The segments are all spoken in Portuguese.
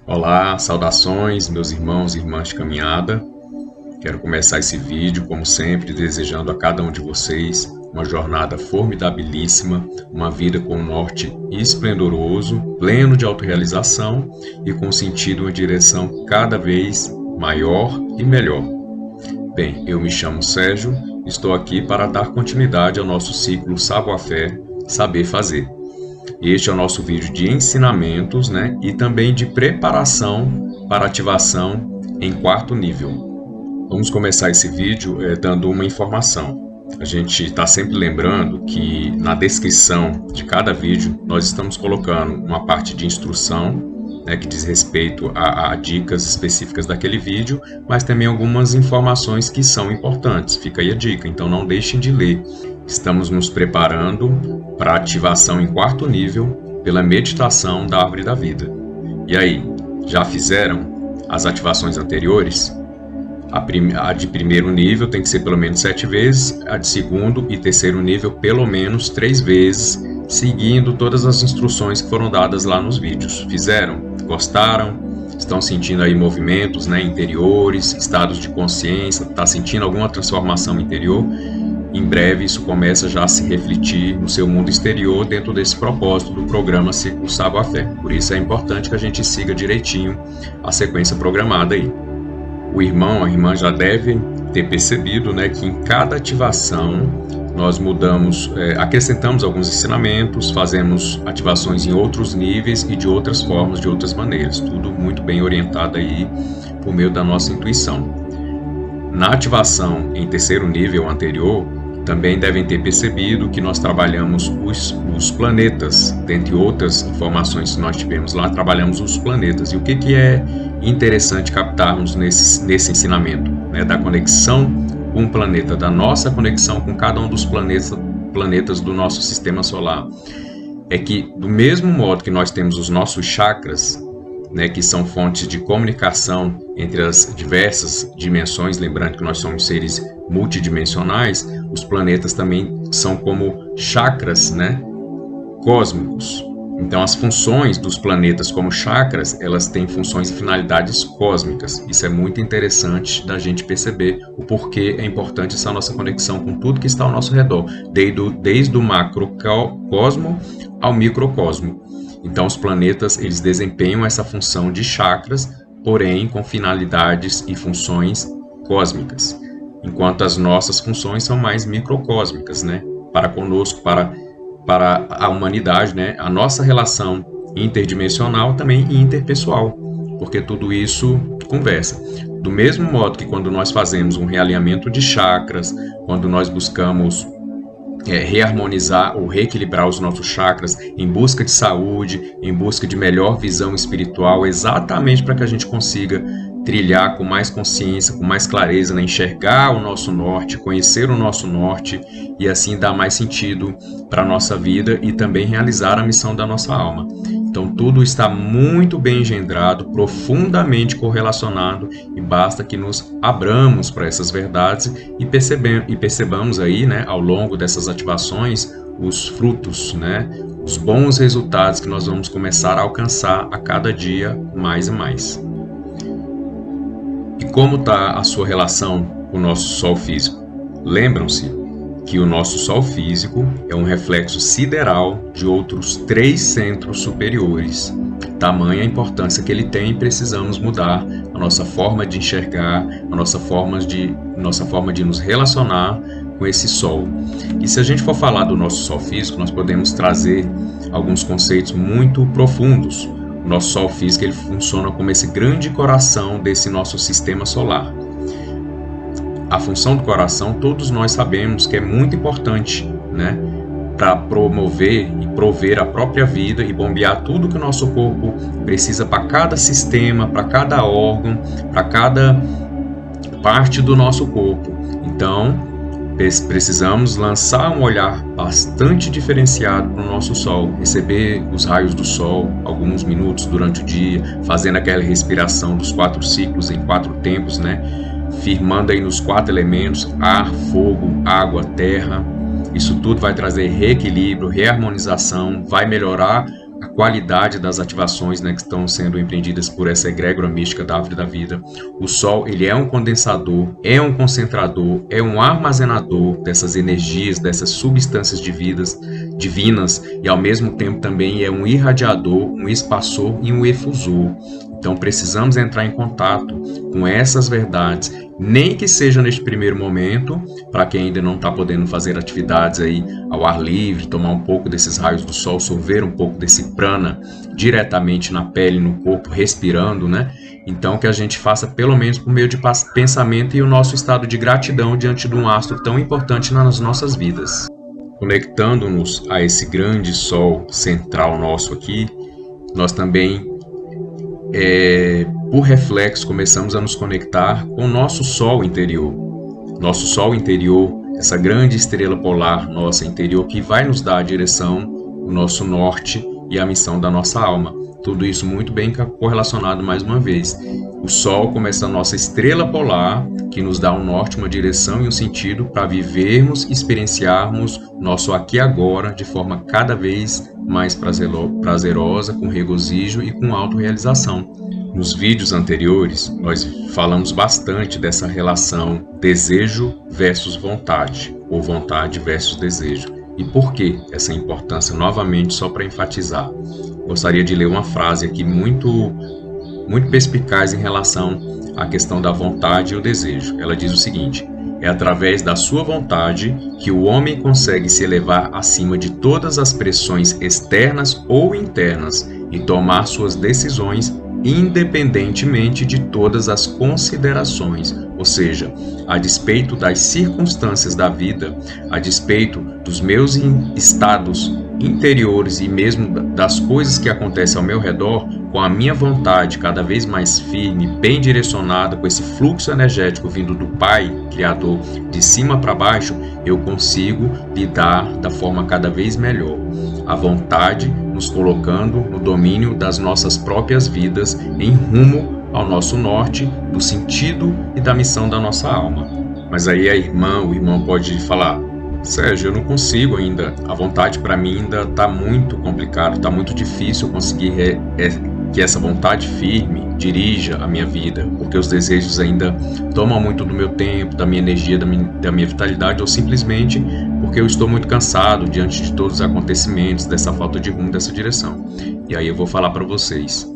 Olá, saudações, meus irmãos e irmãs de caminhada. Quero começar esse vídeo, como sempre, desejando a cada um de vocês uma jornada formidabilíssima, uma vida com um norte esplendoroso, pleno de autorrealização e com sentido em uma direção cada vez maior e melhor. Bem, eu me chamo Sérgio, estou aqui para dar continuidade ao nosso ciclo Savoir-Faire, Saber Fazer. Este é o nosso vídeo de ensinamentos, e também de preparação para ativação em 4º nível. Vamos começar esse vídeo dando uma informação. A gente está sempre lembrando que na descrição de cada vídeo nós estamos colocando uma parte de instrução, que diz respeito a dicas específicas daquele vídeo, mas também algumas informações que são importantes. Fica aí a dica, então não deixem de ler. Estamos nos preparando para a ativação em 4º nível pela meditação da Árvore da Vida. E aí, já fizeram as ativações anteriores? A de 1º nível tem que ser pelo menos 7 vezes, a de 2º e 3º nível pelo menos 3 vezes, seguindo todas as instruções que foram dadas lá nos vídeos. Fizeram? Gostaram? Estão sentindo aí movimentos interiores, estados de consciência? Está sentindo alguma transformação interior? Em breve isso começa já a se refletir no seu mundo exterior dentro desse propósito do programa Ciclo Savoir-Faire. Por isso é importante que a gente siga direitinho a sequência programada aí. O irmão, a irmã já deve ter percebido que em cada ativação nós mudamos, acrescentamos alguns ensinamentos, fazemos ativações em outros níveis e de outras formas, de outras maneiras. Tudo muito bem orientado aí por meio da nossa intuição. Na ativação em 3º nível anterior, também devem ter percebido que nós trabalhamos os planetas, dentre outras informações que nós tivemos lá, trabalhamos os planetas. E o que é interessante captarmos nesse ensinamento, da conexão com o planeta, da nossa conexão com cada um dos planetas do nosso sistema solar, é que do mesmo modo que nós temos os nossos chakras, que são fontes de comunicação entre as diversas dimensões, lembrando que nós somos seres multidimensionais, os planetas também são como chakras, cósmicos. Então, as funções dos planetas como chakras, elas têm funções e finalidades cósmicas. Isso é muito interessante da gente perceber o porquê é importante essa nossa conexão com tudo que está ao nosso redor, desde o macrocosmo ao microcosmo. Então, os planetas, eles desempenham essa função de chakras, porém com finalidades e funções cósmicas, enquanto as nossas funções são mais microcósmicas, para conosco, para a humanidade, a nossa relação interdimensional também interpessoal, porque tudo isso conversa. Do mesmo modo que quando nós fazemos um realinhamento de chakras, quando nós buscamos reharmonizar ou reequilibrar os nossos chakras em busca de saúde, em busca de melhor visão espiritual, exatamente para que a gente consiga trilhar com mais consciência, com mais clareza, enxergar o nosso norte, conhecer o nosso norte e assim dar mais sentido para a nossa vida e também realizar a missão da nossa alma. Então tudo está muito bem engendrado, profundamente correlacionado e basta que nos abramos para essas verdades e percebamos aí, ao longo dessas ativações, os frutos, os bons resultados que nós vamos começar a alcançar a cada dia mais e mais. E como está a sua relação com o nosso Sol físico? Lembram-se que o nosso Sol físico é um reflexo sideral de outros 3 centros superiores. Tamanha a importância que ele tem, precisamos mudar a nossa forma de enxergar, a nossa forma de nos relacionar com esse Sol. E se a gente for falar do nosso Sol físico, nós podemos trazer alguns conceitos muito profundos. O nosso Sol físico ele funciona como esse grande coração desse nosso sistema solar. A função do coração, todos nós sabemos que é muito importante, para promover e prover a própria vida e bombear tudo que o nosso corpo precisa para cada sistema, para cada órgão, para cada parte do nosso corpo. Então, precisamos lançar um olhar bastante diferenciado para o nosso Sol, receber os raios do Sol alguns minutos durante o dia, fazendo aquela respiração dos 4 ciclos em 4 tempos, firmando aí nos 4 elementos, ar, fogo, água, terra. Isso tudo vai trazer reequilíbrio, reharmonização, vai melhorar a qualidade das ativações, né, que estão sendo empreendidas por essa egrégora mística da árvore da vida. O Sol, ele é um condensador, é um concentrador, é um armazenador dessas energias, dessas substâncias divinas, e ao mesmo tempo também é um irradiador, um expansor e um efusor. Então precisamos entrar em contato com essas verdades, nem que seja neste primeiro momento, para quem ainda não está podendo fazer atividades aí ao ar livre, tomar um pouco desses raios do sol, sorver um pouco desse prana diretamente na pele, no corpo, respirando, né? Então que a gente faça pelo menos por meio de pensamento e o nosso estado de gratidão diante de um astro tão importante nas nossas vidas. Conectando-nos a esse grande sol central nosso aqui, nós também por reflexo, começamos a nos conectar com o nosso Sol interior. Nosso Sol interior, essa grande estrela polar nossa interior, que vai nos dar a direção, o nosso norte e a missão da nossa alma. Tudo isso muito bem correlacionado mais uma vez. O Sol como essa nossa estrela polar, que nos dá um norte, uma direção e um sentido para vivermos, experienciarmos nosso aqui e agora de forma cada vez mais prazerosa, com regozijo e com autorrealização. Nos vídeos anteriores, nós falamos bastante dessa relação desejo versus vontade, ou vontade versus desejo. E por que essa importância? Novamente, só para enfatizar, gostaria de ler uma frase aqui muito perspicaz em relação à questão da vontade e o desejo. Ela diz o seguinte: é através da sua vontade que o homem consegue se elevar acima de todas as pressões externas ou internas e tomar suas decisões independentemente de todas as considerações, ou seja, a despeito das circunstâncias da vida, a despeito dos meus estados interiores e mesmo das coisas que acontecem ao meu redor, com a minha vontade cada vez mais firme, bem direcionada, com esse fluxo energético vindo do Pai, Criador, de cima para baixo, eu consigo lidar da forma cada vez melhor. A vontade nos colocando no domínio das nossas próprias vidas, em rumo ao nosso norte, do sentido e da missão da nossa alma. Mas aí o irmão pode falar: Sérgio, eu não consigo ainda, a vontade para mim ainda está muito complicado, está muito difícil conseguir que essa vontade firme dirija a minha vida, porque os desejos ainda tomam muito do meu tempo, da minha energia, da minha vitalidade, ou simplesmente porque eu estou muito cansado diante de todos os acontecimentos, dessa falta de rumo, dessa direção. E aí eu vou falar para vocês: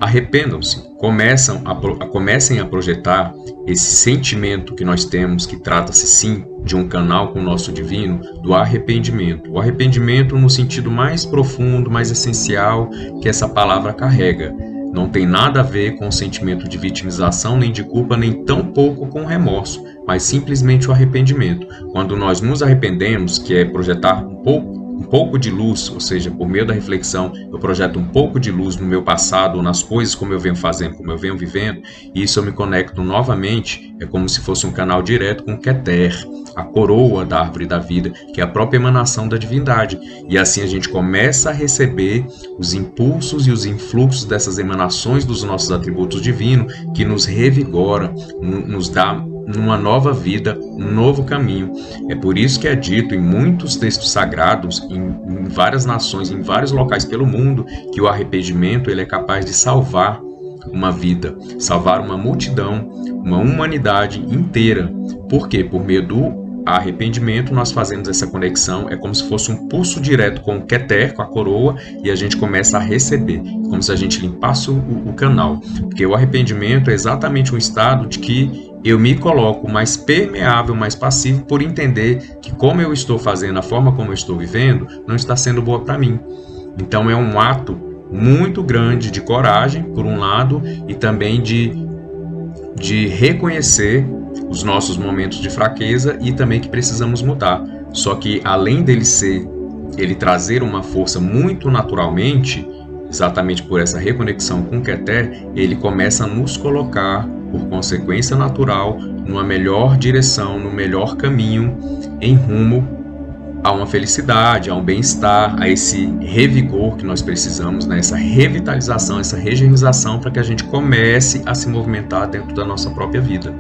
arrependam-se, comecem a projetar esse sentimento que nós temos, que trata-se sim de um canal com o nosso divino, do arrependimento. O arrependimento no sentido mais profundo, mais essencial que essa palavra carrega. Não tem nada a ver com o sentimento de vitimização, nem de culpa, nem tampouco com remorso, mas simplesmente o arrependimento. Quando nós nos arrependemos, que é projetar um pouco de luz, ou seja, por meio da reflexão, eu projeto um pouco de luz no meu passado, nas coisas como eu venho fazendo, como eu venho vivendo, e isso eu me conecto novamente, é como se fosse um canal direto com o Keter, a coroa da árvore da vida, que é a própria emanação da divindade. E assim a gente começa a receber os impulsos e os influxos dessas emanações dos nossos atributos divinos, que nos revigora, nos dá uma nova vida, um novo caminho. É por isso que é dito em muitos textos sagrados, em várias nações, em vários locais pelo mundo, que o arrependimento ele é capaz de salvar uma vida, salvar uma multidão, uma humanidade inteira. Por quê? Por meio do arrependimento nós fazemos essa conexão, é como se fosse um pulso direto com o Keter, com a coroa, e a gente começa a receber, como se a gente limpasse o canal, porque o arrependimento é exatamente um estado de que eu me coloco mais permeável, mais passivo, por entender que como eu estou fazendo, a forma como eu estou vivendo, não está sendo boa para mim. Então é um ato muito grande de coragem, por um lado, e também de reconhecer os nossos momentos de fraqueza e também que precisamos mudar. Só que além ele trazer uma força muito naturalmente, exatamente por essa reconexão com o Keter, ele começa a nos colocar, por consequência natural, numa melhor direção, no melhor caminho, em rumo a uma felicidade, a um bem-estar, a esse revigor que nós precisamos, né? Essa revitalização, essa regeneração, para que a gente comece a se movimentar dentro da nossa própria vida.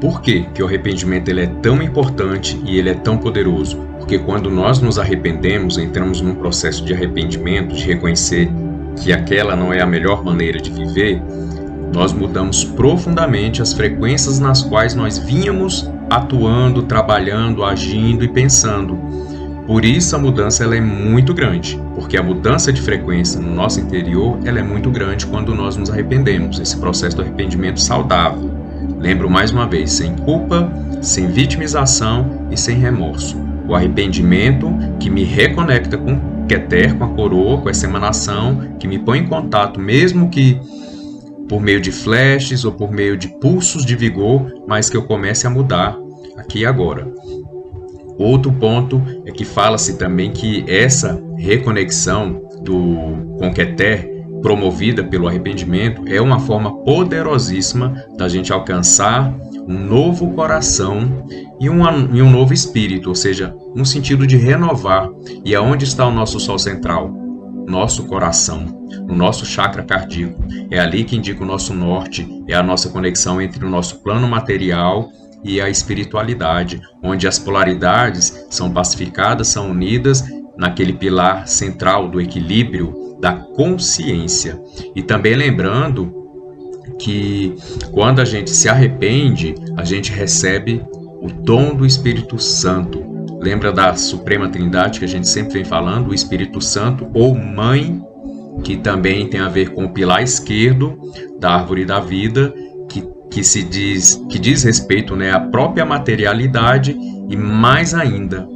Por quê que o arrependimento ele é tão importante e ele é tão poderoso? Porque Porque quando nós nos arrependemos, entramos num processo de arrependimento, de reconhecer que aquela não é a melhor maneira de viver, nós mudamos profundamente as frequências nas quais nós vínhamos atuando, trabalhando, agindo e pensando. Por isso a mudança ela é muito grande, porque a mudança de frequência no nosso interior ela é muito grande quando nós nos arrependemos, esse processo do arrependimento saudável. Lembro mais uma vez, sem culpa, sem vitimização e sem remorso. O arrependimento que me reconecta com o Keter, com a coroa, com essa emanação, que me põe em contato, mesmo que por meio de flashes ou por meio de pulsos de vigor, mas que eu comece a mudar aqui e agora. Outro ponto é que fala-se também que essa reconexão com o Keter, promovida pelo arrependimento, é uma forma poderosíssima da gente alcançar um novo coração e um novo espírito, ou seja, no sentido de renovar. E aonde está o nosso sol central? Nosso coração, no nosso chakra cardíaco. É ali que indica o nosso norte, é a nossa conexão entre o nosso plano material e a espiritualidade, onde as polaridades são pacificadas, são unidas naquele pilar central do equilíbrio da consciência. E também lembrando que quando a gente se arrepende, a gente recebe o dom do Espírito Santo. Lembra da Suprema Trindade que a gente sempre vem falando, o Espírito Santo ou Mãe, que também tem a ver com o pilar esquerdo da árvore da vida, que diz respeito, né, à própria materialidade e mais ainda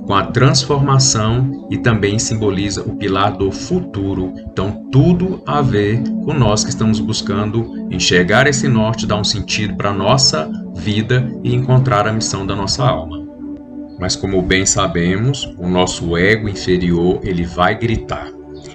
com a transformação, e também simboliza o pilar do futuro. Então tudo a ver com nós que estamos buscando enxergar esse norte, dar um sentido para a nossa vida e encontrar a missão da nossa alma. Mas como bem sabemos, o nosso ego inferior ele vai gritar,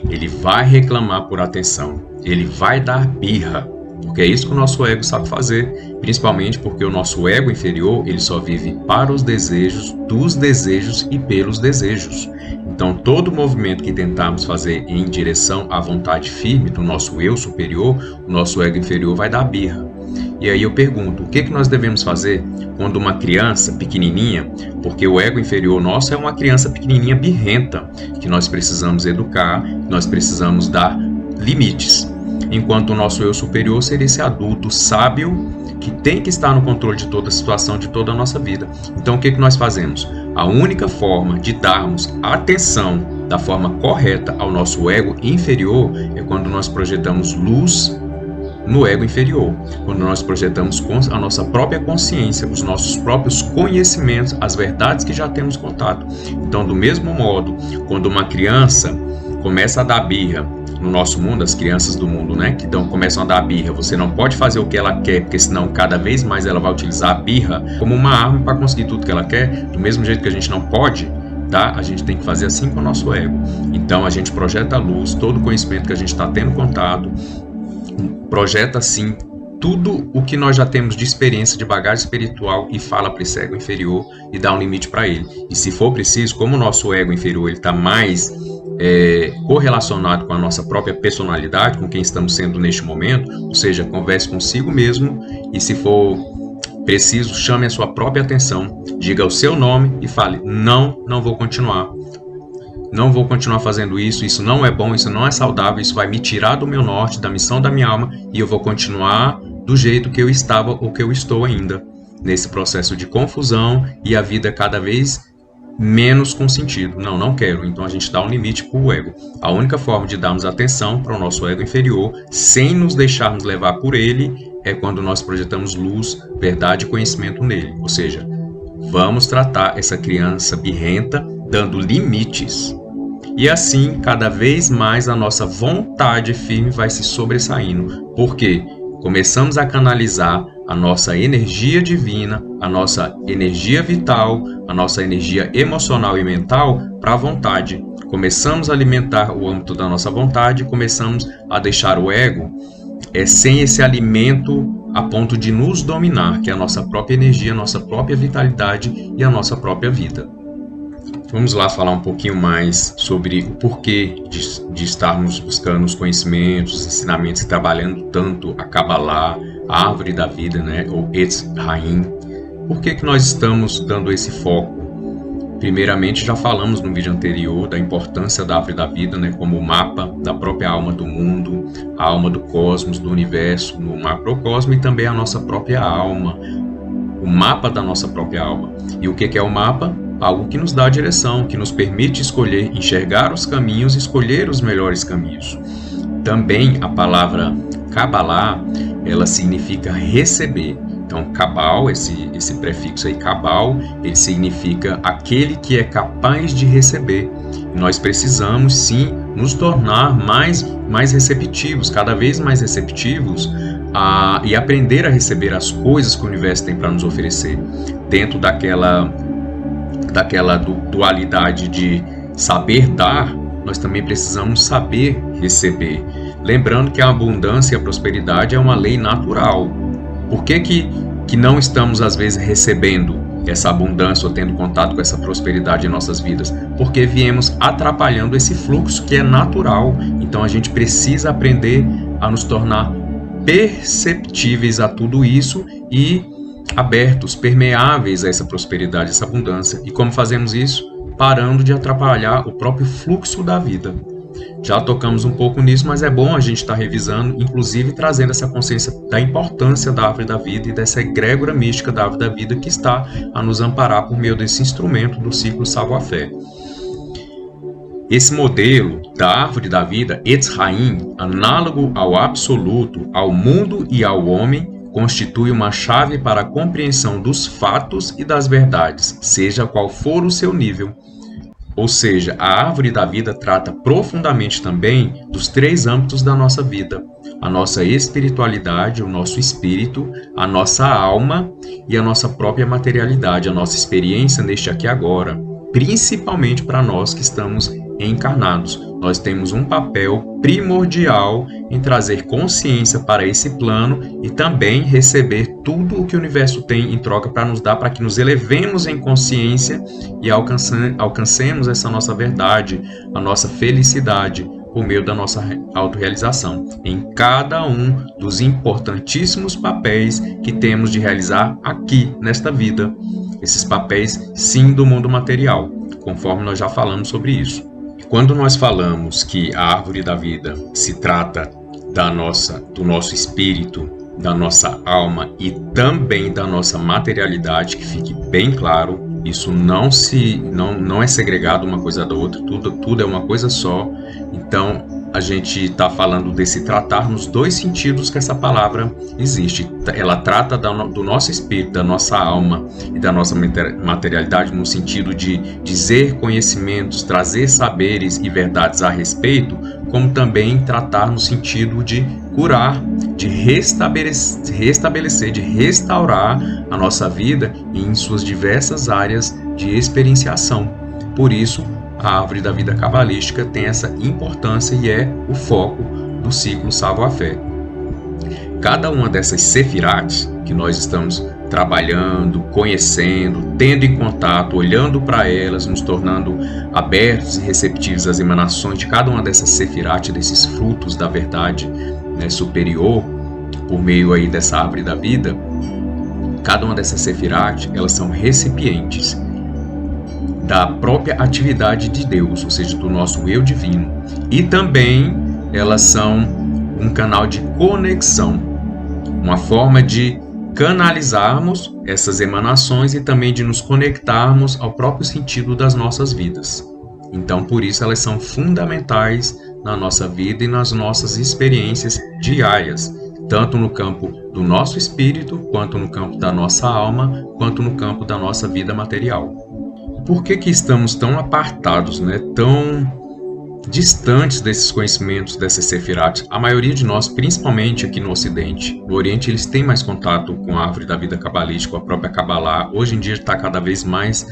ele vai reclamar por atenção, ele vai dar birra, porque é isso que o nosso ego sabe fazer, principalmente porque o nosso ego inferior ele só vive para os desejos, dos desejos e pelos desejos. Então todo movimento que tentarmos fazer em direção à vontade firme do nosso eu superior, o nosso ego inferior vai dar birra. E aí eu pergunto, o que nós devemos fazer quando uma criança pequenininha, porque o ego inferior nosso é uma criança pequenininha birrenta, que nós precisamos educar, nós precisamos dar limites, enquanto o nosso eu superior seria esse adulto sábio que tem que estar no controle de toda a situação, de toda a nossa vida. Então o que nós fazemos? A única forma de darmos atenção da forma correta ao nosso ego inferior é quando nós projetamos luz no ego inferior, quando nós projetamos a nossa própria consciência, os nossos próprios conhecimentos, as verdades que já temos contato. Então, do mesmo modo, quando uma criança começa a dar birra no nosso mundo, as crianças do mundo, né, que começam a dar birra, você não pode fazer o que ela quer, porque senão cada vez mais ela vai utilizar a birra como uma arma para conseguir tudo que ela quer, do mesmo jeito que a gente não pode, tá? A gente tem que fazer assim com o nosso ego. Então, a gente projeta a luz, todo o conhecimento que a gente está tendo contato, projeta assim tudo o que nós já temos de experiência, de bagagem espiritual, e fala para esse ego inferior e dá um limite para ele. E se for preciso, como o nosso ego inferior está mais correlacionado com a nossa própria personalidade, com quem estamos sendo neste momento, ou seja, converse consigo mesmo e, se for preciso, chame a sua própria atenção, diga o seu nome e fale: não vou continuar. Não vou continuar fazendo isso, isso não é bom, isso não é saudável, isso vai me tirar do meu norte, da missão da minha alma, e eu vou continuar do jeito que eu estava ou que eu estou ainda, nesse processo de confusão e a vida cada vez menos com sentido. Não quero. Então a gente dá um limite para o ego. A única forma de darmos atenção para o nosso ego inferior, sem nos deixarmos levar por ele, é quando nós projetamos luz, verdade e conhecimento nele. Ou seja, vamos tratar essa criança birrenta dando limites. E assim, cada vez mais a nossa vontade firme vai se sobressaindo. Por quê? Começamos a canalizar a nossa energia divina, a nossa energia vital, a nossa energia emocional e mental para a vontade. Começamos a alimentar o âmbito da nossa vontade, começamos a deixar o ego sem esse alimento a ponto de nos dominar, que é a nossa própria energia, a nossa própria vitalidade e a nossa própria vida. Vamos lá falar um pouquinho mais sobre o porquê de estarmos buscando os conhecimentos, os ensinamentos e trabalhando tanto a Kabbalah, a árvore da vida, né, ou Etz Haim. Por que nós estamos dando esse foco? Primeiramente, já falamos no vídeo anterior da importância da árvore da vida, né, como o mapa da própria alma do mundo, a alma do cosmos, do universo, no macrocosmo, e também a nossa própria alma, o mapa da nossa própria alma. E o que é o mapa? Algo que nos dá a direção, que nos permite escolher, enxergar os caminhos, escolher os melhores caminhos. Também a palavra Kabbalah, ela significa receber. Então, Cabal, esse prefixo aí, Cabal, ele significa aquele que é capaz de receber. E nós precisamos, sim, nos tornar mais receptivos, cada vez mais receptivos, e aprender a receber as coisas que o universo tem para nos oferecer. Dentro daquela dualidade de saber dar, nós também precisamos saber receber. Lembrando que a abundância e a prosperidade é uma lei natural. Por que não estamos, às vezes, recebendo essa abundância ou tendo contato com essa prosperidade em nossas vidas? Porque viemos atrapalhando esse fluxo que é natural. Então, a gente precisa aprender a nos tornar perceptíveis a tudo isso e abertos, permeáveis a essa prosperidade, essa abundância. E como fazemos isso? Parando de atrapalhar o próprio fluxo da vida. Já tocamos um pouco nisso, mas é bom a gente estar revisando, inclusive trazendo essa consciência da importância da árvore da vida e dessa egrégora mística da árvore da vida que está a nos amparar por meio desse instrumento do ciclo Savoir-Faire. Esse modelo da árvore da vida, Etz Haim, análogo ao absoluto, ao mundo e ao homem, constitui uma chave para a compreensão dos fatos e das verdades, seja qual for o seu nível. Ou seja, a árvore da vida trata profundamente também dos 3 âmbitos da nossa vida: a nossa espiritualidade, o nosso espírito, a nossa alma e a nossa própria materialidade, a nossa experiência neste aqui e agora, principalmente para nós que estamos encarnados. Nós temos um papel primordial em trazer consciência para esse plano e também receber tudo o que o universo tem em troca para nos dar, para que nos elevemos em consciência e alcancemos essa nossa verdade, a nossa felicidade, por meio da nossa autorrealização, em cada um dos importantíssimos papéis que temos de realizar aqui, nesta vida. Esses papéis, sim, do mundo material, conforme nós já falamos sobre isso. Quando nós falamos que a árvore da vida se trata do nosso espírito, da nossa alma e também da nossa materialidade, que fique bem claro, isso não é segregado uma coisa da outra, tudo é uma coisa só. Então, a gente está falando desse tratar nos 2 sentidos que essa palavra existe. Ela trata do nosso espírito, da nossa alma e da nossa materialidade no sentido de dizer conhecimentos, trazer saberes e verdades a respeito, como também tratar no sentido de curar, de restabelecer, de restaurar a nossa vida em suas diversas áreas de experienciação. Por isso, a árvore da vida cabalística tem essa importância e é o foco do ciclo Savoir-Faire. Cada uma dessas Sefirot que nós estamos trabalhando, conhecendo, tendo em contato, olhando para elas, nos tornando abertos e receptivos às emanações de cada uma dessas Sefirot, desses frutos da verdade, né, superior, por meio aí dessa árvore da vida. Cada uma dessas Sefirot, elas são recipientes da própria atividade de Deus, ou seja, do nosso eu divino. E também elas são um canal de conexão, uma forma de canalizarmos essas emanações e também de nos conectarmos ao próprio sentido das nossas vidas. Então, por isso, elas são fundamentais na nossa vida e nas nossas experiências diárias, tanto no campo do nosso espírito, quanto no campo da nossa alma, quanto no campo da nossa vida material. Por que estamos tão apartados, né, tão distantes desses conhecimentos, dessas Sefirot? A maioria de nós, principalmente aqui no Ocidente, no Oriente, eles têm mais contato com a árvore da vida cabalística, a própria Kabbalah. Hoje em dia está cada vez mais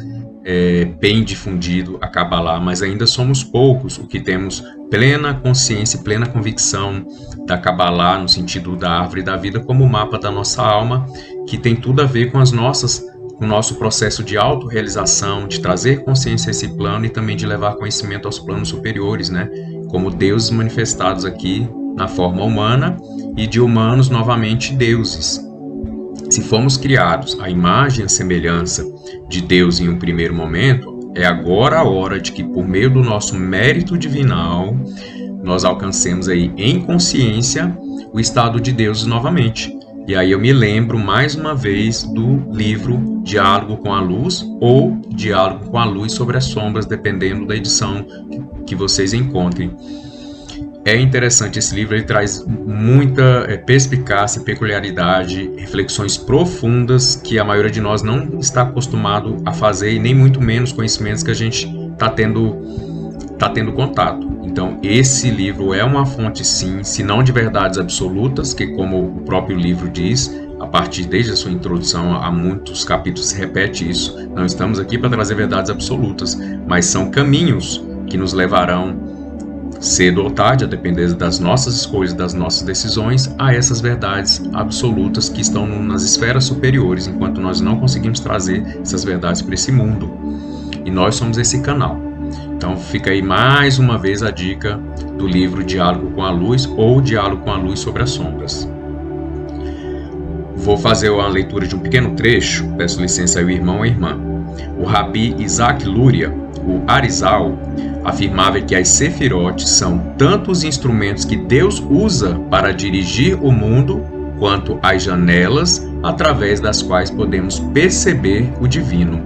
bem difundido a Kabbalah, mas ainda somos poucos o que temos plena consciência e plena convicção da Kabbalah, no sentido da árvore da vida, como mapa da nossa alma, que tem tudo a ver com o nosso processo de autorrealização, de trazer consciência a esse plano e também de levar conhecimento aos planos superiores, né? Como deuses manifestados aqui na forma humana e de humanos novamente deuses. Se fomos criados à imagem e semelhança de Deus em um primeiro momento, É agora a hora de que, por meio do nosso mérito divinal, nós alcancemos aí em consciência o estado de Deus novamente. E aí eu me lembro mais uma vez do livro Diálogo com a Luz ou Diálogo com a Luz sobre as Sombras, dependendo da edição que vocês encontrem. É interessante esse livro, ele traz muita perspicácia, peculiaridade, reflexões profundas que a maioria de nós não está acostumado a fazer e nem muito menos conhecimentos que a gente está tendo contato. Então, esse livro é uma fonte, sim, se não de verdades absolutas, que como o próprio livro diz, a partir desde a sua introdução a muitos capítulos se repete isso. Não estamos aqui para trazer verdades absolutas, mas são caminhos que nos levarão cedo ou tarde, a depender das nossas escolhas, das nossas decisões, a essas verdades absolutas que estão nas esferas superiores, enquanto nós não conseguimos trazer essas verdades para esse mundo. E nós somos esse canal. Então fica aí mais uma vez a dica do livro Diálogo com a Luz ou Diálogo com a Luz sobre as Sombras. Vou fazer uma leitura de um pequeno trecho, peço licença ao irmão ou irmã. O Rabi Isaac Luria, o Arizal, afirmava que as Sefirotes são tanto os instrumentos que Deus usa para dirigir o mundo, quanto as janelas através das quais podemos perceber o divino.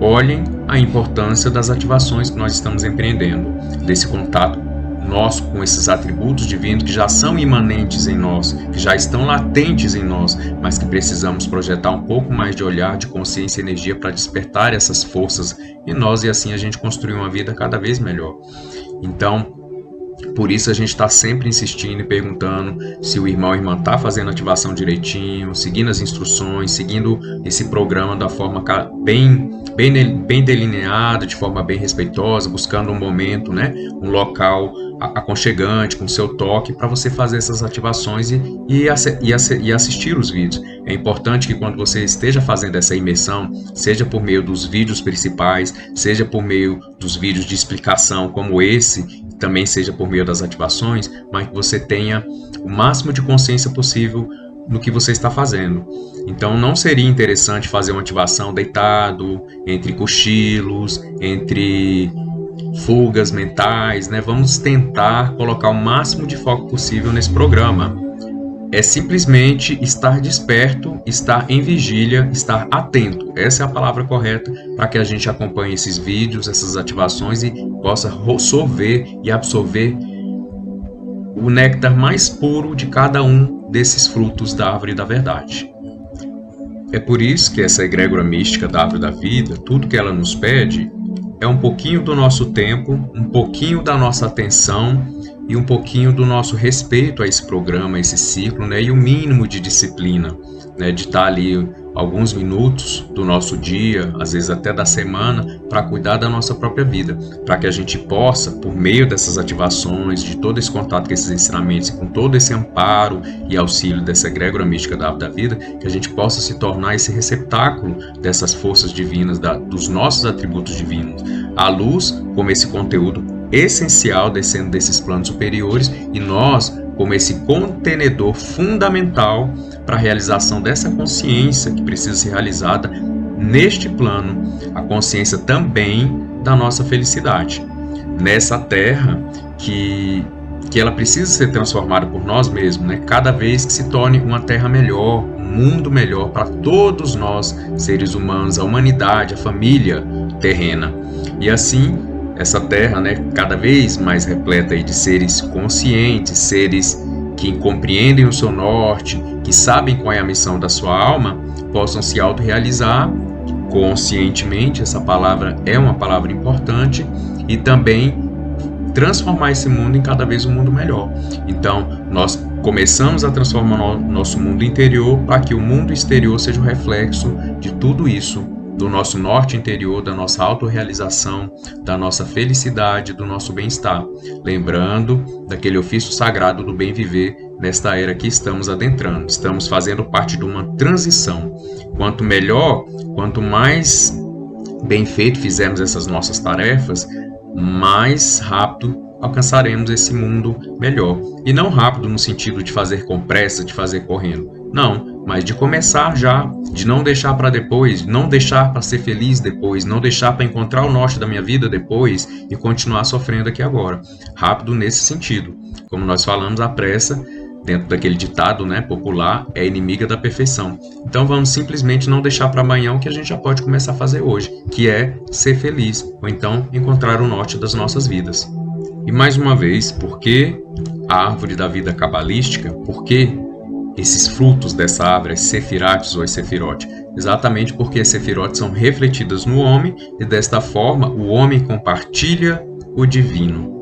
Olhem a importância das ativações que nós estamos empreendendo, desse contato nosso com esses atributos divinos que já são imanentes em nós, que já estão latentes em nós, mas que precisamos projetar um pouco mais de olhar, de consciência e energia para despertar essas forças em nós e assim a gente construir uma vida cada vez melhor. Então, por isso a gente está sempre insistindo e perguntando se o irmão ou irmã está fazendo a ativação direitinho, seguindo as instruções, seguindo esse programa da forma bem delineada, de forma bem respeitosa, buscando um momento, né, um local aconchegante, com seu toque, para você fazer essas ativações e assistir os vídeos. É importante que quando você esteja fazendo essa imersão, seja por meio dos vídeos principais, seja por meio dos vídeos de explicação como esse, também seja por meio das ativações, mas que você tenha o máximo de consciência possível no que você está fazendo. Então não seria interessante fazer uma ativação deitado, entre cochilos, entre fugas mentais, né? Vamos tentar colocar o máximo de foco possível nesse programa. É simplesmente estar desperto, estar em vigília, estar atento. Essa é a palavra correta para que a gente acompanhe esses vídeos, essas ativações e possa sorver e absorver o néctar mais puro de cada um desses frutos da árvore da verdade. É por isso que essa egrégora mística da árvore da vida, tudo que ela nos pede é um pouquinho do nosso tempo, um pouquinho da nossa atenção e um pouquinho do nosso respeito a esse programa, a esse ciclo, né? E o mínimo de disciplina, né? De estar ali alguns minutos do nosso dia, às vezes até da semana, para cuidar da nossa própria vida, para que a gente possa, por meio dessas ativações, de todo esse contato com esses ensinamentos, com todo esse amparo e auxílio dessa egrégora mística da árvore da vida, que a gente possa se tornar esse receptáculo dessas forças divinas, dos nossos atributos divinos. A luz, como esse conteúdo essencial descendo desses planos superiores, e nós como esse contenedor fundamental para a realização dessa consciência que precisa ser realizada neste plano, a consciência também da nossa felicidade nessa terra que ela precisa ser transformada por nós mesmos, né? Cada vez que se torne uma terra melhor, um mundo melhor para todos nós, seres humanos, a humanidade, a família terrena. E assim, essa terra, né, cada vez mais repleta aí de seres conscientes, seres que compreendem o seu norte, que sabem qual é a missão da sua alma, possam se autorrealizar conscientemente, essa palavra é uma palavra importante, e também transformar esse mundo em cada vez um mundo melhor. Então, nós começamos a transformar o nosso mundo interior para que o mundo exterior seja o reflexo de tudo isso, do nosso norte interior, da nossa autorrealização, da nossa felicidade, do nosso bem-estar. Lembrando daquele ofício sagrado do bem viver nesta era que estamos adentrando. Estamos fazendo parte de uma transição. Quanto melhor, quanto mais bem feito fizermos essas nossas tarefas, mais rápido alcançaremos esse mundo melhor. E não rápido no sentido de fazer com pressa, de fazer correndo. Não, mas de começar já, de não deixar para depois, não deixar para ser feliz depois, não deixar para encontrar o norte da minha vida depois e continuar sofrendo aqui agora. Rápido nesse sentido. Como nós falamos, a pressa, dentro daquele ditado, né, popular, é inimiga da perfeição. Então vamos simplesmente não deixar para amanhã o que a gente já pode começar a fazer hoje, que é ser feliz, ou então encontrar o norte das nossas vidas. E mais uma vez, por que a árvore da vida cabalística? Por que esses frutos dessa árvore, as sefirates ou as sefirote? Exatamente porque as sefirotes são refletidas no homem e desta forma o homem compartilha o divino.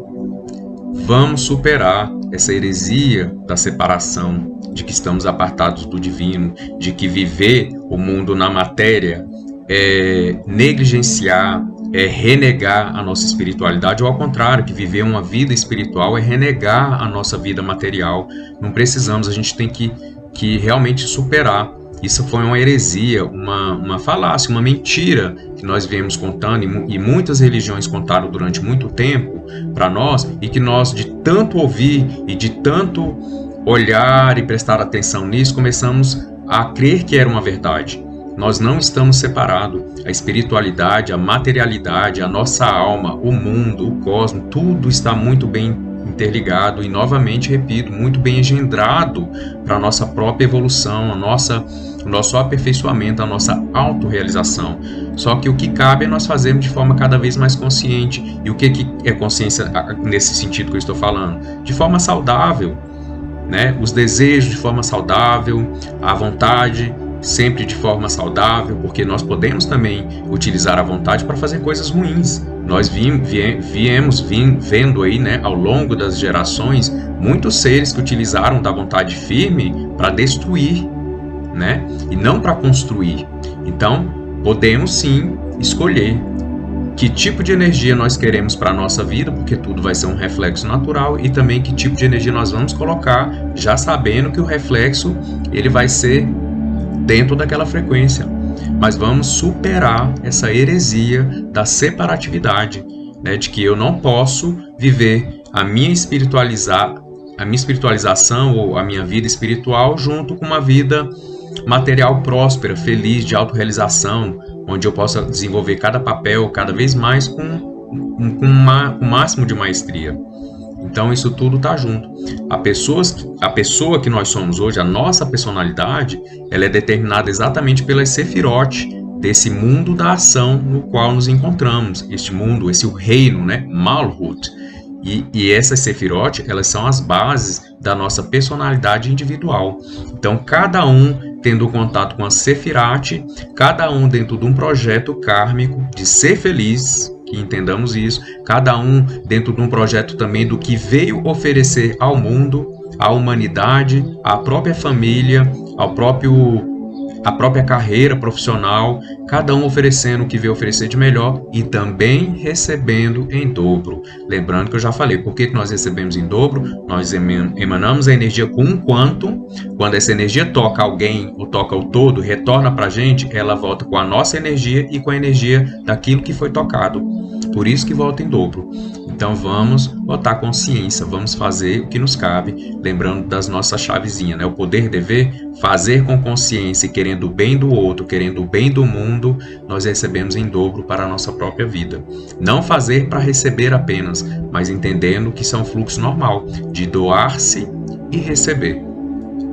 Vamos superar essa heresia da separação, de que estamos apartados do divino, de que viver o mundo na matéria é negligenciar, é renegar a nossa espiritualidade, ou ao contrário, que viver uma vida espiritual é renegar a nossa vida material. Não precisamos, a gente tem que realmente superar. Isso foi uma heresia, uma falácia, uma mentira que nós viemos contando e muitas religiões contaram durante muito tempo para nós, e que nós, de tanto ouvir e de tanto olhar e prestar atenção nisso, começamos a crer que era uma verdade. Nós não estamos separados. A espiritualidade, a materialidade, a nossa alma, o mundo, o cosmos, tudo está muito bem interligado e, novamente, repito, muito bem engendrado para a nossa própria evolução, o nosso aperfeiçoamento, a nossa autorrealização. Só que o que cabe é nós fazermos de forma cada vez mais consciente. E o que é consciência nesse sentido que eu estou falando? De forma saudável, né? Os desejos de forma saudável, a vontade sempre de forma saudável, porque nós podemos também utilizar a vontade para fazer coisas ruins. Nós viemos vendo aí, né, ao longo das gerações, muitos seres que utilizaram da vontade firme para destruir, né, e não para construir. Então, podemos sim escolher que tipo de energia nós queremos para a nossa vida, porque tudo vai ser um reflexo natural, e também que tipo de energia nós vamos colocar, já sabendo que o reflexo ele vai ser dentro daquela frequência. Mas vamos superar essa heresia da separatividade, né, de que eu não posso viver a minha espiritualização ou a minha vida espiritual junto com uma vida material próspera, feliz, de autorrealização, onde eu possa desenvolver cada papel cada vez mais com o máximo de maestria. Então isso tudo está junto. A pessoa que nós somos hoje, a nossa personalidade, ela é determinada exatamente pelas sefirote, desse mundo da ação no qual nos encontramos. Este mundo, esse reino, né? Malhut. E essas sefirote, elas são as bases da nossa personalidade individual. Então cada um tendo contato com a sefirate, cada um dentro de um projeto kármico de ser feliz, que entendamos isso, cada um dentro de um projeto também do que veio oferecer ao mundo, à humanidade, à própria família, à própria carreira profissional, cada um oferecendo o que veio oferecer de melhor e também recebendo em dobro. Lembrando que eu já falei, por que nós recebemos em dobro? Nós emanamos a energia com um quantum. Quando essa energia toca alguém ou toca o todo, retorna para a gente, ela volta com a nossa energia e com a energia daquilo que foi tocado. Por isso que volta em dobro. Então vamos botar consciência, vamos fazer o que nos cabe, lembrando das nossas chavezinhas, né? O poder dever, fazer com consciência e querendo o bem do outro, querendo o bem do mundo, nós recebemos em dobro para a nossa própria vida. Não fazer para receber apenas, mas entendendo que isso é um fluxo normal, de doar-se e receber.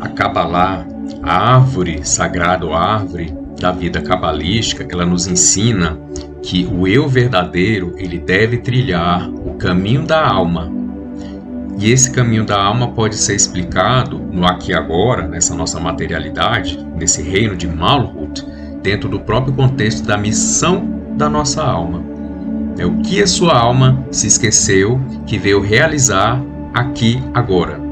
A Kabbalah, a árvore sagrada, a árvore da vida cabalística, ela nos ensina que o eu verdadeiro, ele deve trilhar o caminho da alma. E esse caminho da alma pode ser explicado no aqui e agora, nessa nossa materialidade, nesse reino de Malhut, dentro do próprio contexto da missão da nossa alma. É o que a sua alma se esqueceu que veio realizar aqui agora.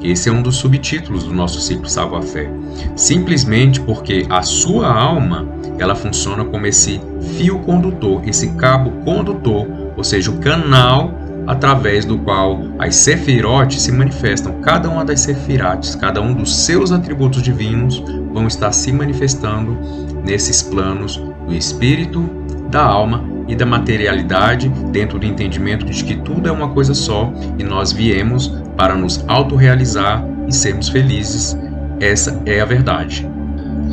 Esse é um dos subtítulos do nosso ciclo Savoir-Faire. Simplesmente porque a sua alma, ela funciona como esse fio condutor, esse cabo condutor, ou seja, o canal através do qual as sefirotes se manifestam. Cada uma das sefirates, cada um dos seus atributos divinos vão estar se manifestando nesses planos do espírito, da alma e da materialidade, dentro do entendimento de que tudo é uma coisa só e nós viemos para nos autorrealizar e sermos felizes essa é a verdade.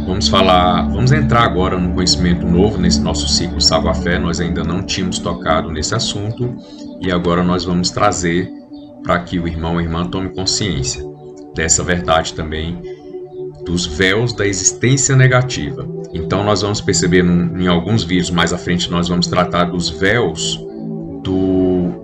Vamos entrar agora num conhecimento novo nesse nosso ciclo Salva a Fé. Nós ainda não tínhamos tocado nesse assunto e agora nós vamos trazer para que o irmão ou a irmã tome consciência dessa verdade também, dos véus da existência negativa. Então nós vamos perceber em alguns vídeos mais à frente, nós vamos tratar dos véus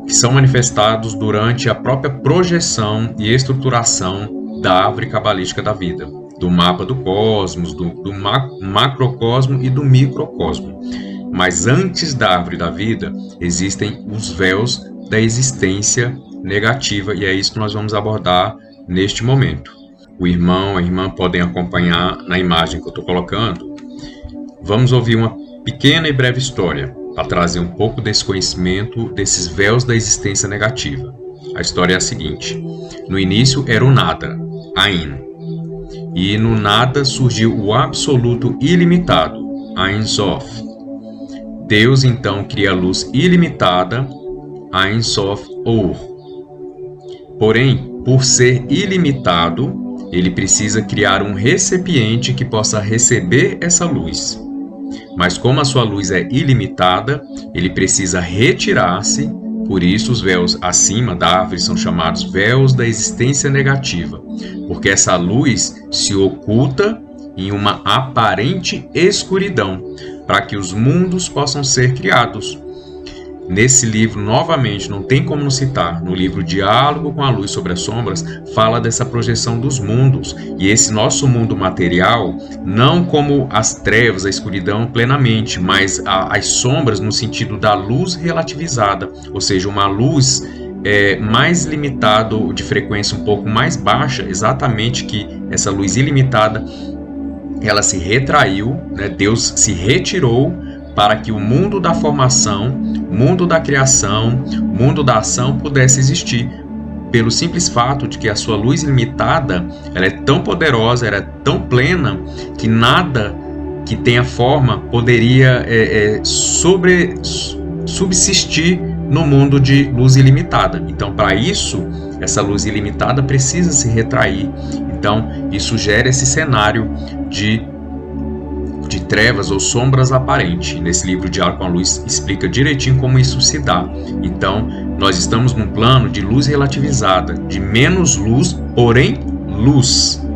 que são manifestados durante a própria projeção e estruturação da árvore cabalística da vida, do mapa do cosmos, do macrocosmo e do microcosmo. Mas antes da árvore da vida, existem os véus da existência negativa, e é isso que nós vamos abordar neste momento. O irmão, a irmã podem acompanhar na imagem que eu estou colocando. Vamos ouvir uma pequena e breve história para trazer um pouco desse conhecimento desses véus da existência negativa. A história é a seguinte: no início era o nada, Ain, e no nada surgiu o absoluto ilimitado, Ein Sof. Deus então cria a luz ilimitada, Ein Sof Or. Porém, por ser ilimitado, ele precisa criar um recipiente que possa receber essa luz. Mas como a sua luz é ilimitada, ele precisa retirar-se, por isso os véus acima da árvore são chamados véus da existência negativa, porque essa luz se oculta em uma aparente escuridão, para que os mundos possam ser criados. Nesse livro, novamente, não tem como não citar, no livro Diálogo com a Luz sobre as Sombras, fala dessa projeção dos mundos. E esse nosso mundo material, não como as trevas, a escuridão plenamente, mas as sombras no sentido da luz relativizada, ou seja, uma luz mais limitada, de frequência um pouco mais baixa, exatamente que essa luz ilimitada, ela se retraiu, né? Deus se retirou para que o mundo da formação, mundo da criação, mundo da ação pudesse existir, pelo simples fato de que a sua luz ilimitada, ela é tão poderosa, ela é tão plena, que nada que tenha forma poderia subsistir no mundo de luz ilimitada. Então, para isso, essa luz ilimitada precisa se retrair. Então, isso gera esse cenário de trevas ou sombras aparentes. Nesse livro Diálogo com a Luz explica direitinho como isso se dá. Então, nós estamos num plano de luz relativizada, de menos luz, porém luz.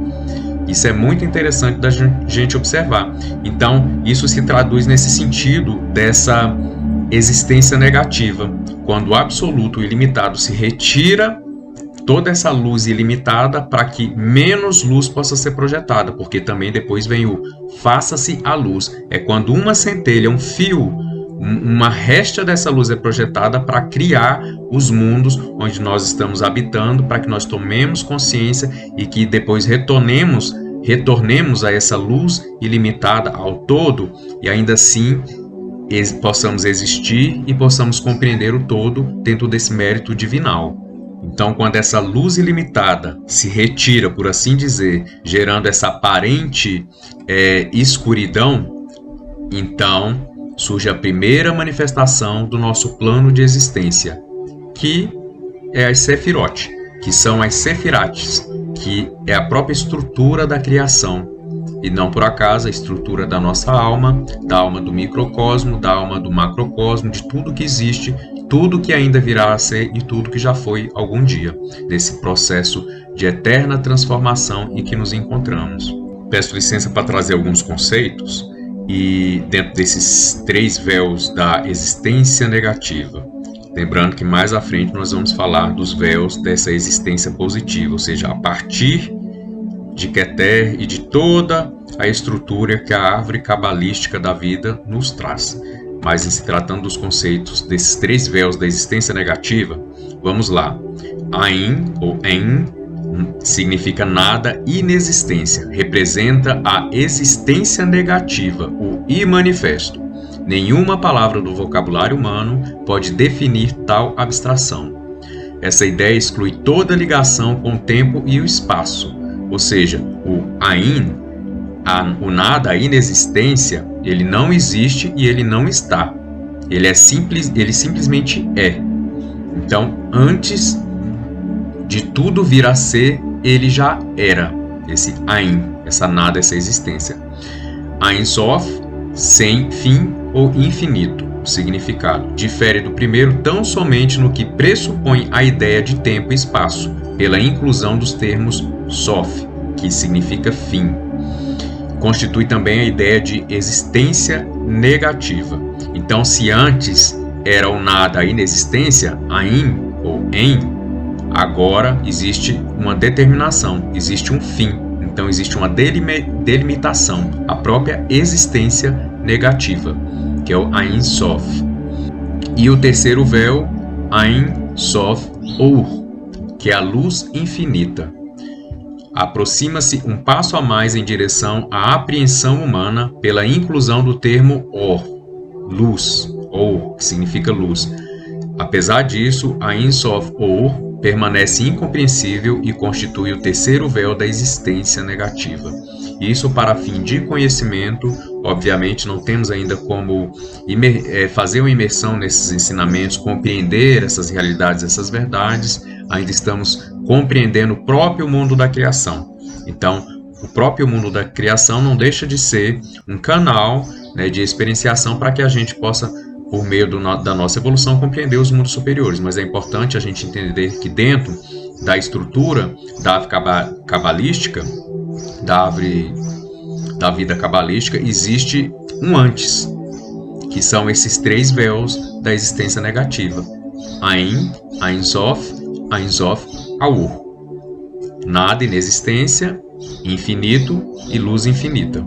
Isso é muito interessante da gente observar. Então, isso se traduz nesse sentido dessa existência negativa, quando o absoluto, o ilimitado, se retira toda essa luz ilimitada para que menos luz possa ser projetada, porque também depois vem o faça-se a luz. É quando uma centelha, um fio, uma réstia dessa luz é projetada para criar os mundos onde nós estamos habitando, para que nós tomemos consciência e que depois retornemos a essa luz ilimitada ao todo, e ainda assim possamos existir e possamos compreender o todo dentro desse mérito divinal. Então, quando essa luz ilimitada se retira, por assim dizer, gerando essa aparente escuridão, então surge a primeira manifestação do nosso plano de existência, que é as Sefirot, que são as Sefirates, que é a própria estrutura da criação. E não por acaso a estrutura da nossa alma, da alma do microcosmo, da alma do macrocosmo, de tudo que existe, tudo que ainda virá a ser e tudo que já foi algum dia, desse processo de eterna transformação em que nos encontramos. Peço licença para trazer alguns conceitos, e dentro desses 3 véus da existência negativa, lembrando que mais à frente nós vamos falar dos véus dessa existência positiva, ou seja, a partir de Keter e de toda a estrutura que a árvore cabalística da vida nos traz. Mas em se tratando dos conceitos desses 3 véus da existência negativa, vamos lá. Ain, ou En, significa nada, inexistência. Representa a existência negativa, o imanifesto. Nenhuma palavra do vocabulário humano pode definir tal abstração. Essa ideia exclui toda ligação com o tempo e o espaço. Ou seja, o Ain, o nada, a inexistência, ele não existe e ele não está. Ele simplesmente é. Então, antes de tudo vir a ser, ele já era. esse Ain, essa nada, essa existência. Ein Sof, sem fim ou infinito. O significado difere do primeiro tão somente no que pressupõe a ideia de tempo e espaço, pela inclusão dos termos Sof, que significa fim. Constitui também a ideia de existência negativa. Então, se antes era o nada, a inexistência, Ain ou En, agora existe uma determinação, existe um fim. Então, existe uma delimitação, a própria existência negativa, que é o Ein Sof. E o terceiro véu, Ein Sof Or, que é a luz infinita. Aproxima-se um passo a mais em direção à apreensão humana pela inclusão do termo Or, luz, Or, que significa luz. Apesar disso, a Ein Sof Or permanece incompreensível e constitui o terceiro véu da existência negativa. Isso para fim de conhecimento. Obviamente não temos ainda como fazer uma imersão nesses ensinamentos, compreender essas realidades, essas verdades. Ainda estamos compreendendo o próprio mundo da criação. Então, o próprio mundo da criação não deixa de ser um canal, né, de experienciação para que a gente possa, por meio da nossa evolução, compreender os mundos superiores. Mas é importante a gente entender que dentro da estrutura da árvore cabalística, da vida cabalística, existe um antes, que são esses três véus da existência negativa. Ain, Ein Sof, Ein Sof Aur. Nada, inexistência, infinito e luz infinita.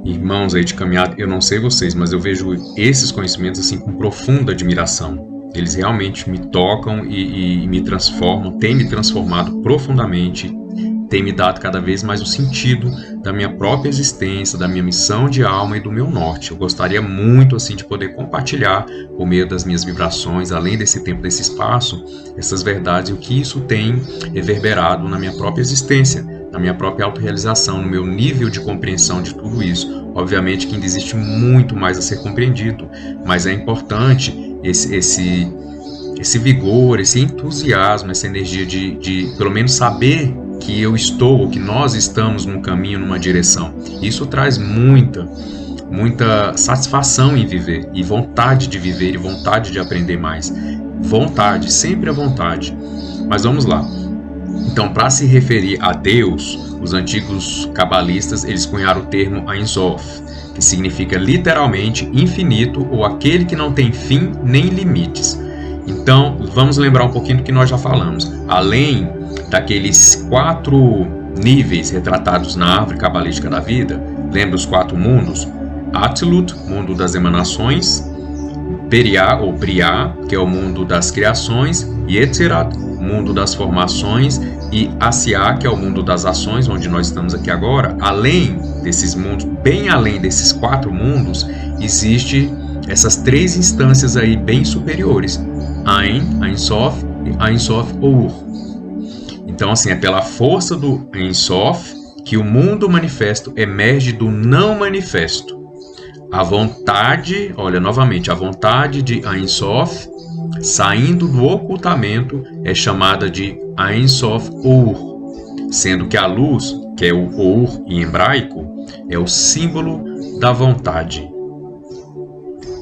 Irmãos aí de caminhada, eu não sei vocês, mas eu vejo esses conhecimentos assim com profunda admiração. Eles realmente me tocam e me transformam, têm me transformado profundamente, têm me dado cada vez mais o sentido da minha própria existência, da minha missão de alma e do meu norte. Eu gostaria muito assim de poder compartilhar por meio das minhas vibrações, além desse tempo, desse espaço, essas verdades e o que isso tem reverberado na minha própria existência, na minha própria autorrealização, no meu nível de compreensão de tudo isso. Obviamente que ainda existe muito mais a ser compreendido, mas é importante esse vigor, esse entusiasmo, essa energia de pelo menos saber que eu estou, ou que nós estamos num caminho, numa direção. Isso traz muita satisfação em viver, e vontade de viver, e vontade de aprender mais. Vontade, sempre a vontade. Mas vamos lá. Então, para se referir a Deus, os antigos cabalistas, eles cunharam o termo Ein Sof, que significa literalmente infinito, ou aquele que não tem fim nem limites. Então, vamos lembrar um pouquinho do que nós já falamos. Além daqueles 4 níveis retratados na árvore cabalística da vida, lembra os 4 mundos? Atzilut, mundo das emanações, Beriah ou Briah, que é o mundo das criações, Yetzirat, mundo das formações, e Asiá, que é o mundo das ações, onde nós estamos aqui agora. Além desses mundos, bem além desses 4 mundos, existe essas 3 instâncias aí bem superiores: Ain, Ein Sof e Ein Sof Or. Então, assim, é pela força do Ein Sof que o mundo manifesto emerge do não manifesto. A vontade, olha novamente, a vontade de Ein Sof, saindo do ocultamento, é chamada de Ein Sof Or, sendo que a luz, que é o Or em hebraico, é o símbolo da vontade.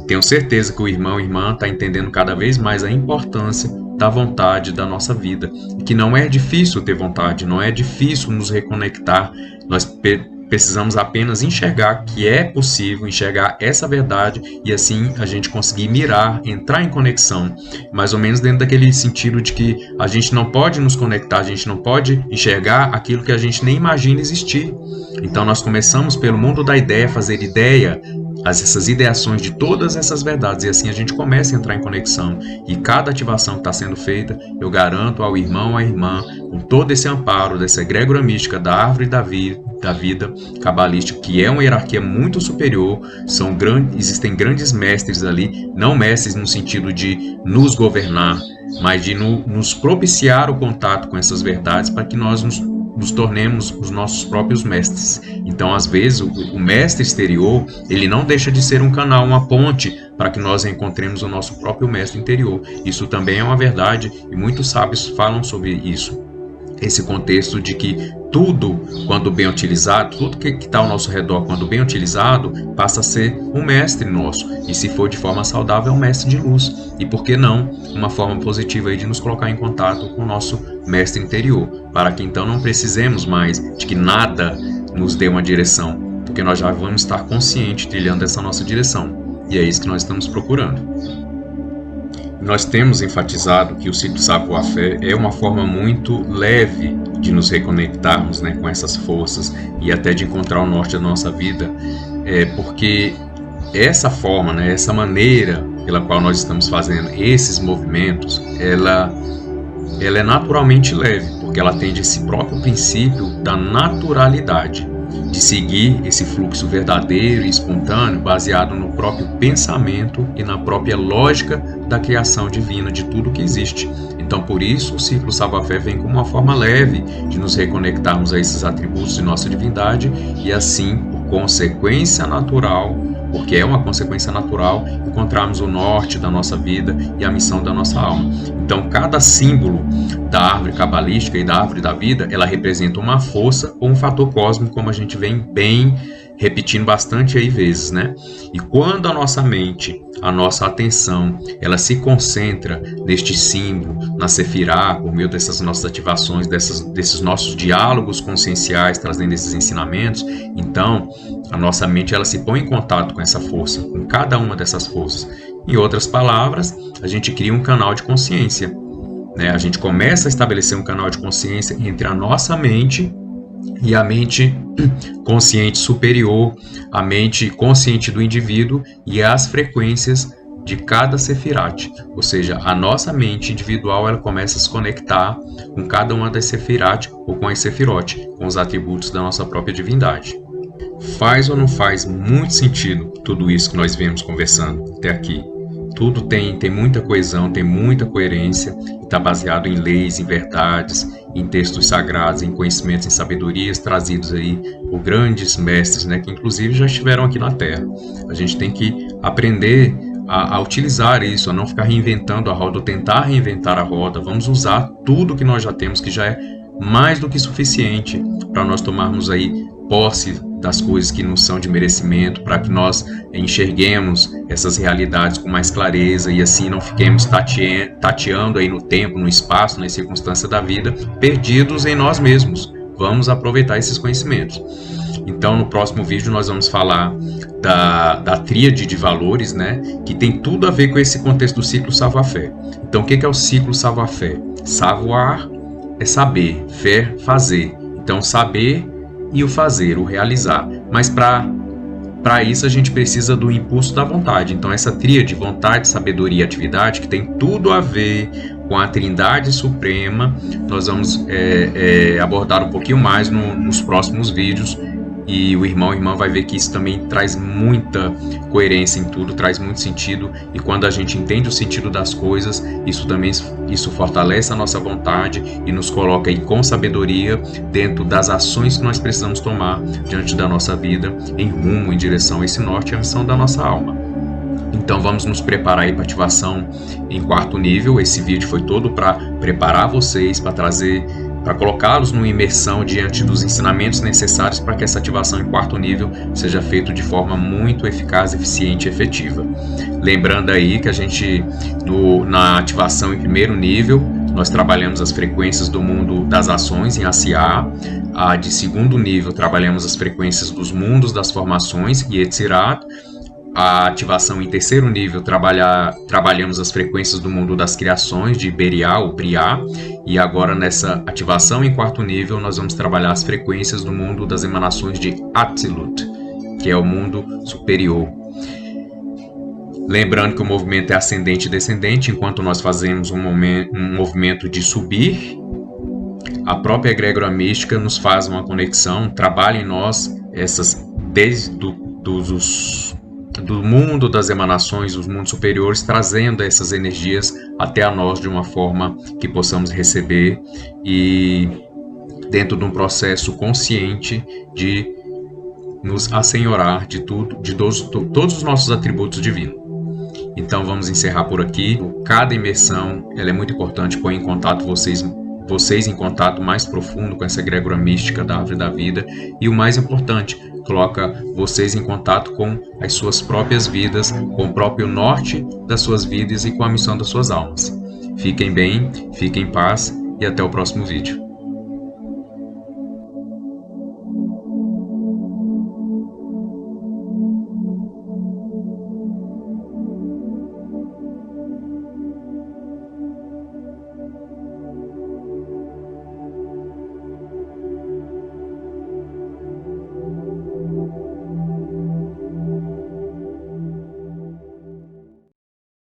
Tenho certeza que o irmão e irmã está entendendo cada vez mais a importância da vontade da nossa vida, e que não é difícil ter vontade, não é difícil nos reconectar. Nós precisamos apenas enxergar que é possível enxergar essa verdade, e assim a gente conseguir mirar, entrar em conexão, mais ou menos dentro daquele sentido de que a gente não pode nos conectar, a gente não pode enxergar aquilo que a gente nem imagina existir. Então nós começamos pelo mundo da ideia, fazer ideia, essas ideações de todas essas verdades, e assim a gente começa a entrar em conexão. E cada ativação que está sendo feita, eu garanto ao irmão, à irmã, com todo esse amparo dessa egrégora mística da árvore da vida cabalística, que é uma hierarquia muito superior, existem grandes mestres ali, não mestres no sentido de nos governar, mas de nos propiciar o contato com essas verdades para que nós nos tornemos os nossos próprios mestres. Então, às vezes, o mestre exterior, ele não deixa de ser um canal, uma ponte, para que nós encontremos o nosso próprio mestre interior. Isso também é uma verdade, e muitos sábios falam sobre isso. esse contexto de que tudo, quando bem utilizado, tudo que está ao nosso redor, quando bem utilizado, passa a ser um mestre nosso. E se for de forma saudável, é um mestre de luz. E por que não uma forma positiva aí de nos colocar em contato com o nosso mestre interior, para que então não precisemos mais de que nada nos dê uma direção, porque nós já vamos estar conscientes trilhando essa nossa direção. E é isso que nós estamos procurando. Nós temos enfatizado que o ciclo Savoir-Faire é uma forma muito leve de nos reconectarmos, né, com essas forças e até de encontrar o norte da nossa vida, porque essa forma, né, essa maneira pela qual nós estamos fazendo esses movimentos, ela é naturalmente leve, porque ela atende esse próprio princípio da naturalidade, de seguir esse fluxo verdadeiro e espontâneo baseado no próprio pensamento e na própria lógica da criação divina de tudo que existe. Então, por isso, o ciclo Savoir-Faire vem como uma forma leve de nos reconectarmos a esses atributos de nossa divindade e assim, por consequência natural, porque é uma consequência natural, encontrarmos o norte da nossa vida e a missão da nossa alma. Então, cada símbolo da árvore cabalística e da árvore da vida, ela representa uma força ou um fator cósmico, como a gente vem bem repetindo bastante aí vezes, né? E quando a nossa mente, a nossa atenção, ela se concentra neste símbolo, na Sefirá, por meio dessas nossas ativações, desses nossos diálogos conscienciais, trazendo esses ensinamentos, então a nossa mente ela se põe em contato com essa força, com cada uma dessas forças. Em outras palavras, a gente cria um canal de consciência, né? A gente começa a estabelecer um canal de consciência entre a nossa mente e a mente consciente superior, a mente consciente do indivíduo e as frequências de cada Sefirat. Ou seja, a nossa mente individual ela começa a se conectar com cada uma das Sefirat ou com as Sefirot, com os atributos da nossa própria divindade. Faz ou não faz muito sentido tudo isso que nós viemos conversando até aqui? Tudo tem muita coesão, tem muita coerência, está baseado em leis, em verdades, em textos sagrados, em conhecimentos, em sabedorias trazidos aí por grandes mestres, né, que inclusive já estiveram aqui na Terra. A gente tem que aprender a utilizar isso, a não ficar reinventando a roda, ou tentar reinventar a roda. Vamos usar tudo que nós já temos, que já é mais do que suficiente para nós tomarmos aí posse das coisas que nos são de merecimento, para que nós enxerguemos essas realidades com mais clareza e assim não fiquemos tateando aí no tempo, no espaço, nas circunstâncias da vida, perdidos em nós mesmos. Vamos aproveitar esses conhecimentos. Então, no próximo vídeo nós vamos falar da tríade de valores, né, que tem tudo a ver com esse contexto do ciclo Savoir-Faire. Então, o que é o ciclo Savoir-Faire? Savoir é saber, faire, fazer. Então, saber e o fazer, o realizar. Mas para isso a gente precisa do impulso da vontade. Então essa tríade, vontade, sabedoria e atividade, que tem tudo a ver com a Trindade Suprema, nós vamos abordar um pouquinho mais nos próximos vídeos. E o irmão e irmã vai ver que isso também traz muita coerência em tudo, traz muito sentido. E quando a gente entende o sentido das coisas, isso fortalece a nossa vontade e nos coloca aí com sabedoria dentro das ações que nós precisamos tomar diante da nossa vida, em rumo, em direção a esse norte, a missão da nossa alma. Então vamos nos preparar aí para ativação em 4º nível. Esse vídeo foi todo para preparar vocês, para colocá-los numa imersão diante dos ensinamentos necessários para que essa ativação em 4º nível seja feita de forma muito eficaz, eficiente e efetiva. Lembrando aí que a gente, na ativação em 1º nível, nós trabalhamos as frequências do mundo das ações em ACA. A de 2º nível, trabalhamos as frequências dos mundos das formações e Etzirat. A ativação em 3º nível, trabalhamos as frequências do mundo das criações, de Beriá ou Briá, e agora nessa ativação em 4º nível, nós vamos trabalhar as frequências do mundo das emanações de Atzilut, que é o mundo superior. Lembrando que o movimento é ascendente e descendente, enquanto nós fazemos um movimento de subir, a própria egrégora mística nos faz uma conexão, trabalha em nós essas do mundo das emanações, dos mundos superiores, trazendo essas energias até a nós de uma forma que possamos receber e dentro de um processo consciente de nos assenhorar de todos os nossos atributos divinos. Então vamos encerrar por aqui. Cada imersão ela é muito importante, põe em contato vocês em contato mais profundo com essa egrégora mística da árvore da vida e, o mais importante, coloca vocês em contato com as suas próprias vidas, com o próprio norte das suas vidas e com a missão das suas almas. Fiquem bem, fiquem em paz e até o próximo vídeo.